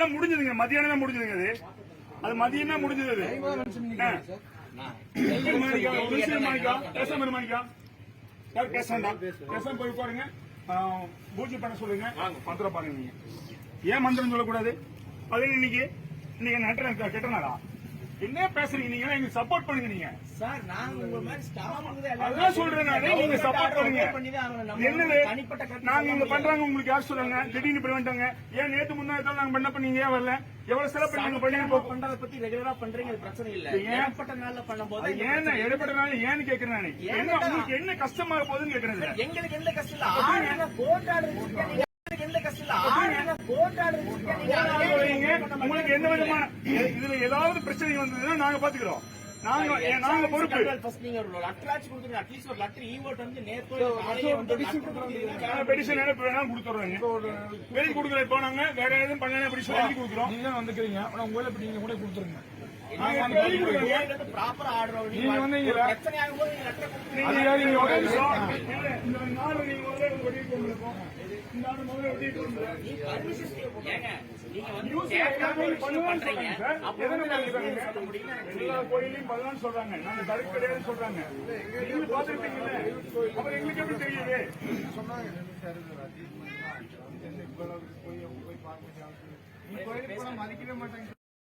அதெல்லாம் முடிஞ்சதுங்க, மதியானமே முடிஞ்சதுங்க. அது மதியமே முடிஞ்சது. பேசாம போய் பாருங்க, பூஜை பண்ண சொல்லுங்க, மந்திரம் பாருங்க. நீங்க ஏன் மந்திரம் சொல்லக்கூடாது? அது இன்னைக்கு கெட்டனாடா என்ன பேசுறீங்க? நீங்க எங்களுக்கு சப்போர்ட் பண்ணுங்க. நீங்க சார் நாங்க உங்க மாதிரி ஸ்டாஃப் அதான் சொல்றேன், நீங்க சப்போர்ட் பண்ணுங்க. என்னது நாங்க இங்க பண்றாங்க உங்களுக்கு யார் சொல்றாங்க? திடீர்னு பண்ணிட்டாங்க. ஏன் நேத்து முன்னாடி நாங்க பண்ணப்ப நீங்க ஏன் வரல? எவ்வளவு செலவு பண்ணி பண்றத பத்தி ரெகுலரா பண்றீங்க, பிரச்சனை இல்ல. ஏற்பட்ட நாள்ல பண்ணும்போது ஏன் எடுப்பட்ட நாள் ஏன்னு கேக்குறேன் நானு. உங்களுக்கு என்ன கஷ்டமா போகுதுன்னு கேக்குறேன். எங்களுக்கு எந்த கஷ்டம் இல்ல. போட்டாடு எந்த கஷ்டம் இல்ல. போட்டாடு உங்களுக்கு எந்த விதமான இதுல ஏதாவது பிரச்சனை வந்ததுன்னா நாங்க பாத்துக்கிறோம். நாங்க பொறுப்பு. நீங்க ஒரு லெட்டர் கொடுத்துருங்க. அட்லீஸ்ட் ஒரு லெட்டர் ஈவோட் வந்து பெடிஷன் வேணாலும் கொடுத்துறோம். வெளியே கொடுக்கல. இப்போ நாங்க வேற எதுவும் பண்ண பெடிஷன் எழுதி கொடுக்குறோம். நீங்க தான் வந்துக்கிறீங்க. உங்களை நீங்க கூட கொடுத்துருங்க. ப்ராப்பர் ஆர்டர் நீங்க வந்தீங்க. பிரச்சனை ஆகும்போது எல்லா கோயிலையும் பண்ணலாம்னு சொல்றாங்க. நாங்க தடுப்பு கிடையாதுன்னு சொல்றாங்க. நீங்க பாத்துருப்பீங்கல்ல, அப்புறம் எங்களுக்கு எப்படி தெரியுது? சொன்னாங்க கோயிலுக்கு போனா மதிக்கவே மாட்டாங்க.